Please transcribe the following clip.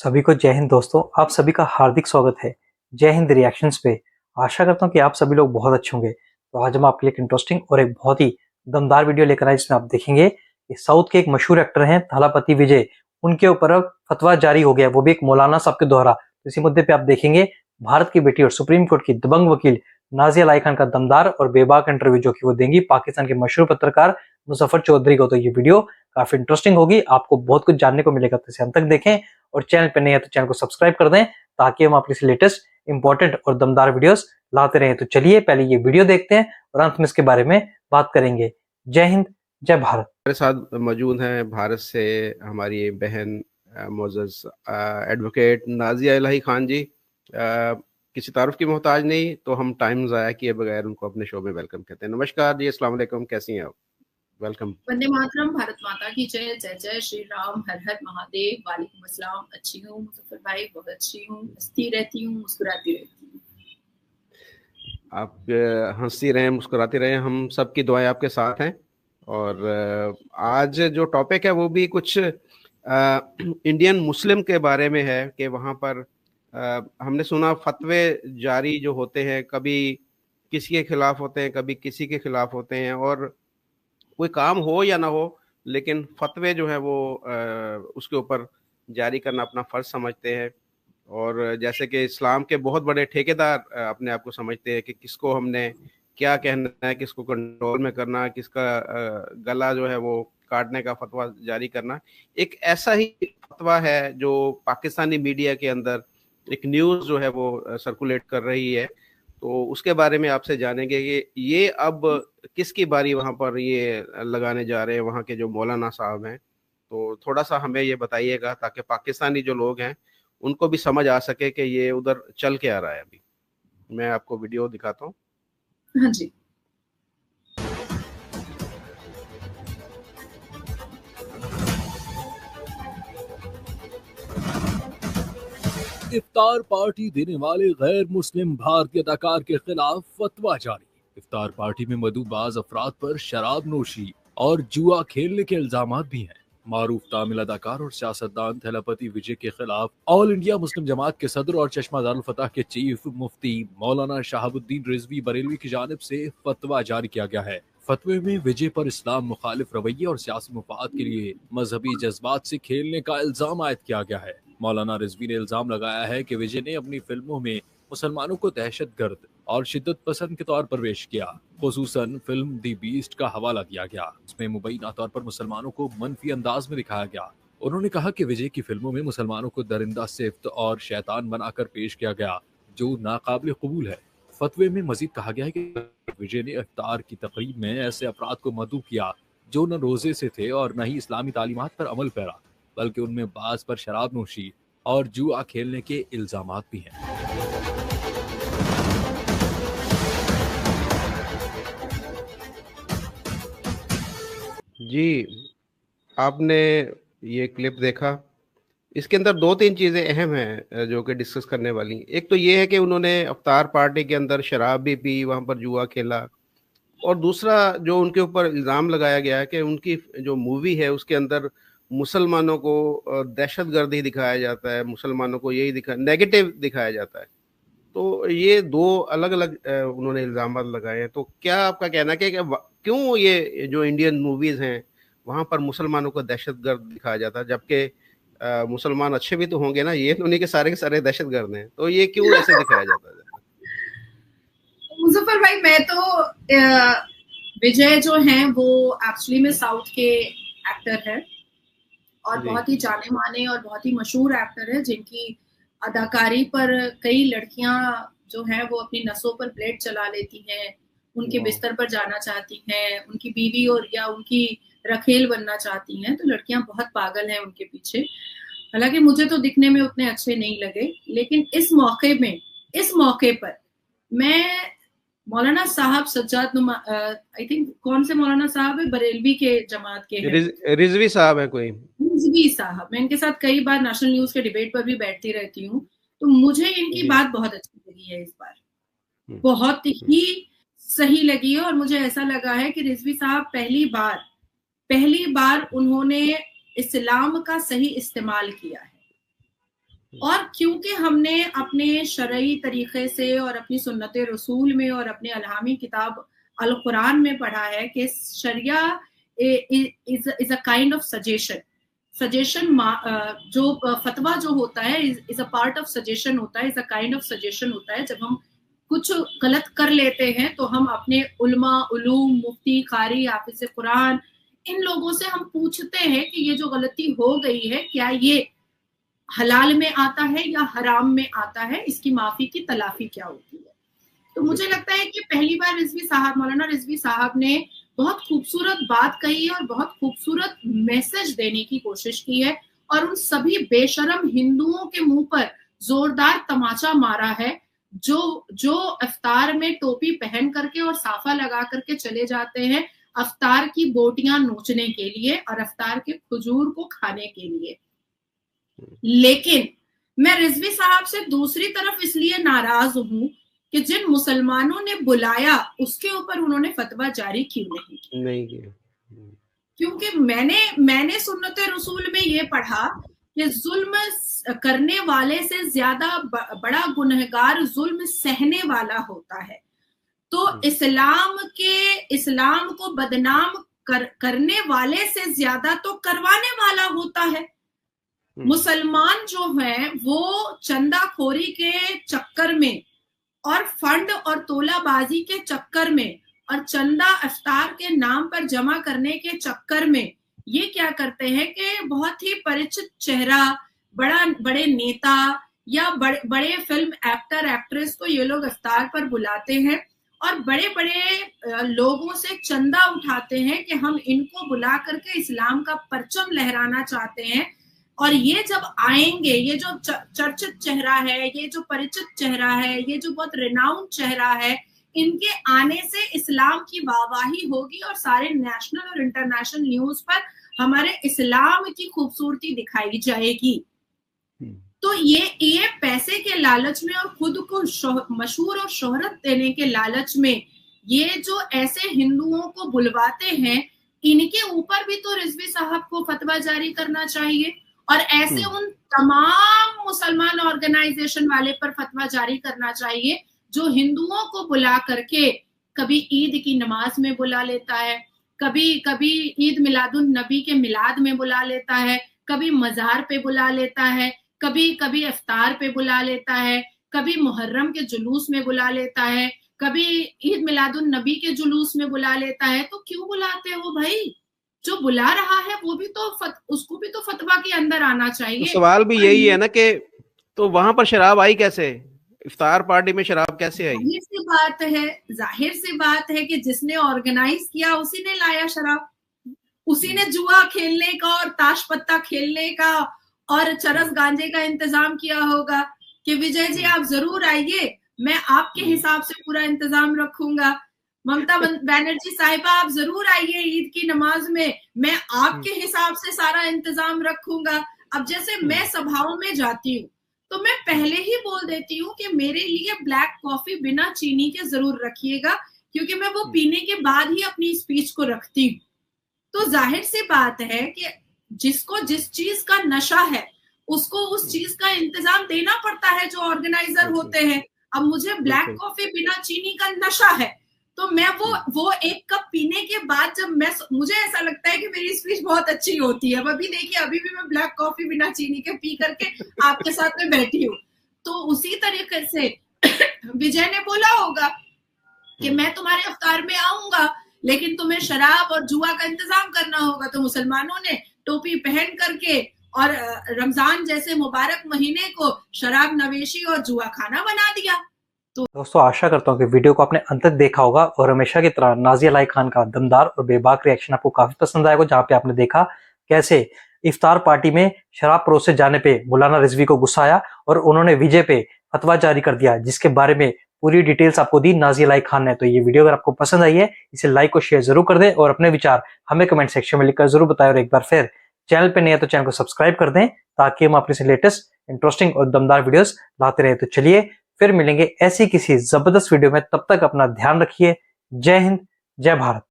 सभी को जय हिंद दोस्तों। आप सभी का हार्दिक स्वागत है जय हिंद रिएक्शंस पे। आशा करता हूँ कि आप सभी लोग बहुत अच्छे होंगे। तो आज हम आपके लिए एक इंटरेस्टिंग और एक बहुत ही दमदार वीडियो लेकर आए, जिसमें आप देखेंगे कि साउथ के एक मशहूर एक्टर हैं थलापति विजय, उनके ऊपर अब फतवा जारी हो गया, वो भी एक मौलाना साहब के द्वारा। तो इसी मुद्दे पे आप देखेंगे भारत की बेटी और सुप्रीम कोर्ट की दबंग वकील नाजिया लाई खान का दमदार और बेबाक इंटरव्यू, जो कि वो देंगी पाकिस्तान के मशहूर पत्रकार मुजफ्फर चौधरी को। तो ये वीडियो काफी इंटरेस्टिंग होगी, आपको बहुत कुछ जानने को मिलेगा। तो इसे अंत तक देखें और चैनल पे नहीं है तो चैनल को सब्सक्राइब कर दें, ताकि हम आपके लिए लेटेस्ट इंपॉर्टेंट और दमदार वीडियोस लाते रहें। तो चलिए पहले ये वीडियो देखते हैं और अंत में इसके बारे में बात करेंगे। जय हिंद, जय भारत। हमारे साथ मौजूद हैं भारत से हमारी बहन मोअज़्ज़ज़ एडवोकेट नाजिया इलाही खान जी। किसी तारुफ की मोहताज नहीं, तो हम टाइम ज़ाया किए बगैर उनको अपने शो में वेलकम कहते हैं। नमस्कार जी, अस्सलाम वालेकुम, कैसी हैं आप? वेलकम। वंदे मातरम, भारत माता की जय, जय जय श्री राम, हर हर महादेव, वालेकुम अस्सलाम। अच्छी हूँ मुजफ्फर भाई, बहुत अच्छी हूँ, हंसती रहती हूँ, मुस्कुराती रहती हूँ। आप हंसती रहें, मुस्कुराती रहें, हम सबकी दुआएं आपके साथ हैं। और आज जो टॉपिक है वो भी कुछ इंडियन मुस्लिम के बारे में है कि वहाँ पर हमने सुना फतवे जारी जो होते हैं, कभी किसी के खिलाफ होते हैं, कभी किसी के खिलाफ होते हैं, और कोई काम हो या ना हो, लेकिन फतवे जो है वो उसके ऊपर जारी करना अपना फ़र्ज समझते हैं। और जैसे कि इस्लाम के बहुत बड़े ठेकेदार अपने आप को समझते हैं कि किसको हमने क्या कहना है, किसको कंट्रोल में करना, किसका गला जो है वो काटने का फतवा जारी करना। एक ऐसा ही फतवा है जो पाकिस्तानी मीडिया के अंदर एक न्यूज़ जो है वो सर्कुलेट कर रही है, तो उसके बारे में आपसे जानेंगे कि ये अब किसकी बारी वहाँ पर ये लगाने जा रहे हैं, वहाँ के जो मौलाना साहब हैं। तो थोड़ा सा हमें ये बताइएगा ताकि पाकिस्तानी जो लोग हैं उनको भी समझ आ सके कि ये उधर चल के आ रहा है। अभी मैं आपको वीडियो दिखाता हूँ। हाँ जी। इफ्तार पार्टी देने वाले गैर मुस्लिम भारतीय अदाकार के खिलाफ फतवा जारी। इफ्तार पार्टी में मधुबाज अफराद पर शराब नोशी और जुआ खेलने के इल्जाम भी हैं। मारूफ तामिल अदाकार और सियासतदान थलापति विजय के खिलाफ ऑल इंडिया मुस्लिम जमात के सदर और चश्मा दारुल फतह के चीफ मुफ्ती मौलाना शहाबुद्दीन रिजवी बरेलवी की जानिब से फतवा जारी किया गया है। फतवे में विजय पर इस्लाम मुखालिफ रवैये और सियासी मुफाद के लिए मजहबी जज्बात से खेलने का इल्जाम आयद किया गया है। मौलाना रिजवी ने इल्जाम लगाया है कि विजय ने अपनी फिल्मों में मुसलमानों को दहशतगर्द और शिद्दत पसंद के तौर पर पेश किया। खुसूसन फिल्म दी बीस्ट का हवाला दिया गया, इसमें मुबैना तौर पर मुसलमानों को मनफी अंदाज में दिखाया गया। उन्होंने कहा कि विजय की फिल्मों में मुसलमानों को दरिंदा सिफ्त और शैतान बनाकर पेश किया गया, जो नाकाबिल कबूल है। फतवे में मजीद कहा गया है कि विजय ने इफ्तार की तकरीब में ऐसे अफराद को मदऊ किया जो न रोजे से थे और न ही इस्लामी तालीमात पर अमल पैरा, बल्कि उनमें बाज पर शराब नोशी और जुआ खेलने के इल्जामात भी हैं। जी, आपने ये क्लिप देखा। इसके अंदर दो तीन चीज़ें अहम हैं जो कि डिस्कस करने वाली। एक तो ये है कि उन्होंने इफ्तार पार्टी के अंदर शराब भी पी, वहाँ पर जुआ खेला। और दूसरा जो उनके ऊपर इल्ज़ाम लगाया गया है कि उनकी जो मूवी है उसके अंदर मुसलमानों को दहशतगर्द ही दिखाया जाता है, मुसलमानों को यही नेगेटिव दिखाया जाता है। तो ये दो अलग अलग उन्होंने इल्ज़ाम लगाए हैं। तो क्या आपका कहना है कि क्यों ये जो इंडियन मूवीज़ हैं वहाँ पर मुसलमानों को दहशतगर्द दिखाया जाता है, जबकि मुसलमान अच्छे भी तो होंगे ना, ये तो नहीं कि सारे के सारे दहशतगर्द हैं, तो ये क्यों ऐसे दिखाया जाता है? मुजफ्फर भाई, मैं तो विजय जो हैं वो एक्चुअली में साउथ के एक्टर है और बहुत ही जाने माने और बहुत ही मशहूर एक्टर है, जिनकी अदाकारी पर कई लड़कियां जो हैं वो अपनी नसों पर ब्लेड चला लेती हैं, उनके बिस्तर पर जाना चाहती हैं, उनकी बीवी और या उनकी रखेल बनना चाहती हैं। तो लड़कियां बहुत पागल हैं उनके पीछे। हालांकि मुझे तो दिखने में उतने अच्छे नहीं लगे, लेकिन इस मौके पर मैं मौलाना साहब सज्जाद आई थिंक कौन से मौलाना साहब है, बरेलवी के जमात के हैं, रिजवी साहब है कोई, रिजवी साहब। मैं इनके साथ कई बार नेशनल न्यूज के डिबेट पर भी बैठती रहती हूँ, तो मुझे इनकी बात बहुत अच्छी लगी है इस बार, बहुत ही सही लगी है। और मुझे ऐसा लगा है कि रिजवी साहब पहली बार उन्होंने इस्लाम का सही इस्तेमाल किया है। क्योंकि हमने अपने शरई तरीके से और अपनी सुन्नत रसूल में और अपने अलहामी किताब अल कुरान में पढ़ा है कि शरिया is a kind of suggestion जो फतवा जो होता है is a part of suggestion होता है, is a kind of suggestion होता है। जब हम कुछ गलत कर लेते हैं तो हम अपने उलमा, उलूम, मुफ्ती, कारी, हाफिज़ कुरान, इन लोगों से हम पूछते हैं कि ये जो गलती हो गई है क्या ये हलाल में आता है या हराम में आता है, इसकी माफी की तलाफी क्या होती है। तो मुझे लगता है कि पहली बार मौलाना रिजवी साहब ने बहुत खूबसूरत बात कही है और बहुत खूबसूरत मैसेज देने की कोशिश की है और उन सभी बेशरम हिंदुओं के मुंह पर जोरदार तमाचा मारा है जो इफ्तार में टोपी पहन करके और साफा लगा करके चले जाते हैं इफ्तार की बोटियां नोचने के लिए और इफ्तार के खजूर को खाने के लिए। लेकिन मैं रिजवी साहब से दूसरी तरफ इसलिए नाराज हूं कि जिन मुसलमानों ने बुलाया उसके ऊपर उन्होंने फतवा जारी क्यों नहीं किया। क्योंकि मैंने सुन्नत रसूल में ये पढ़ा कि जुल्म करने वाले से ज्यादा बड़ा गुनहगार जुल्म सहने वाला होता है। तो इस्लाम को बदनाम करने वाले से ज्यादा तो करवाने वाला होता है। मुसलमान जो है वो चंदाखोरी के चक्कर में और फंड और तोलाबाजी के चक्कर में और चंदा इफ्तार के नाम पर जमा करने के चक्कर में ये क्या करते हैं कि बहुत ही परिचित चेहरा, बड़े नेता या बड़े फिल्म एक्टर एक्ट्रेस को ये लोग इफ्तार पर बुलाते हैं और बड़े बड़े लोगों से चंदा उठाते हैं कि हम इनको बुला करके इस्लाम का परचम लहराना चाहते हैं। और ये जब आएंगे, ये जो चर्चित चेहरा है, ये जो परिचित चेहरा है, ये जो बहुत रिनाउंड चेहरा है, इनके आने से इस्लाम की वाहवाही होगी और सारे नेशनल और इंटरनेशनल न्यूज पर हमारे इस्लाम की खूबसूरती दिखाई जाएगी। तो ये पैसे के लालच में और खुद को मशहूर और शोहरत देने के लालच में ये जो ऐसे हिंदुओं को बुलवाते हैं, इनके ऊपर भी तो रिजवी साहब को फतवा जारी करना चाहिए और ऐसे उन तमाम मुसलमान ऑर्गेनाइजेशन वाले पर फतवा जारी करना चाहिए जो हिंदुओं को बुला करके कभी ईद की नमाज में बुला लेता है, कभी ईद मिलादुन नबी के मिलाद में बुला लेता है, कभी मजार पे बुला लेता है, कभी इफ्तार पे बुला लेता है, कभी मुहर्रम के जुलूस में बुला लेता है, कभी ईद मिलादुन नबी के जुलूस में बुला लेता है। तो क्यों बुलाते हो भाई? जो बुला रहा है वो भी तो उसको भी तो फतवा के अंदर आना चाहिए। तो सवाल भी यही है ना कि तो वहां पर शराब आई कैसे? इफ्तार पार्टी में शराब कैसे आई? जाहिर सी बात है कि जिसने ऑर्गेनाइज किया उसी ने लाया शराब, उसी ने जुआ खेलने का और ताश पत्ता खेलने का और चरस गांजे का इंतजाम किया होगा कि विजय जी आप जरूर आइए, मैं आपके हिसाब से पूरा इंतजाम रखूंगा। ममता बनर्जी साहिबा आप जरूर आइए ईद की नमाज में, मैं आपके हिसाब से सारा इंतजाम रखूंगा। अब जैसे मैं सभाओं में जाती हूँ तो मैं पहले ही बोल देती हूँ कि मेरे लिए ब्लैक कॉफी बिना चीनी के जरूर रखिएगा, क्योंकि मैं वो पीने के बाद ही अपनी स्पीच को रखती हूँ। तो जाहिर सी बात है कि जिसको जिस चीज का नशा है उसको उस चीज का इंतजाम देना पड़ता है जो ऑर्गेनाइजर होते हैं। अब मुझे ब्लैक कॉफी बिना चीनी का नशा है तो मैं वो एक कप पीने के बाद जब मुझे ऐसा लगता है कि मेरी स्पीच बहुत अच्छी होती है। अब अभी देखिए, अभी भी मैं ब्लैक कॉफी बिना चीनी के पी करके आपके साथ में बैठी हूँ। तो उसी तरीके से विजय ने बोला होगा कि मैं तुम्हारे इफ्तार में आऊंगा लेकिन तुम्हें शराब और जुआ का इंतजाम करना होगा। तो मुसलमानों ने टोपी पहन करके और रमजान जैसे मुबारक महीने को शराब नवेशी और जुआ खाना बना दिया। तो दोस्तों आशा करता हूँ कि वीडियो को आपने अंत तक देखा होगा और हमेशा की तरह नाजिया लाई खान का दमदार और बेबाक रिएक्शन आपको काफी पसंद आएगा, जहाँ पे आपने देखा कैसे इफ्तार पार्टी में शराब परोसे जाने पे मौलाना रिजवी को गुस्सा आया और उन्होंने विजय पे फतवा जारी कर दिया, जिसके बारे में पूरी डिटेल्स आपको दी नाजिया लाई खान ने। तो ये वीडियो अगर आपको पसंद आई है इसे लाइक और शेयर जरूर कर दें और अपने विचार हमें कमेंट सेक्शन में लिखकर जरूर बताएं। और एक बार फिर चैनल पे नहीं है तो चैनल को सब्सक्राइब कर दें ताकि हम अपने से लेटेस्ट इंटरेस्टिंग और दमदार वीडियोस लाते रहे। तो चलिए फिर मिलेंगे ऐसी किसी जबरदस्त वीडियो में, तब तक अपना ध्यान रखिए। जय हिंद, जय भारत।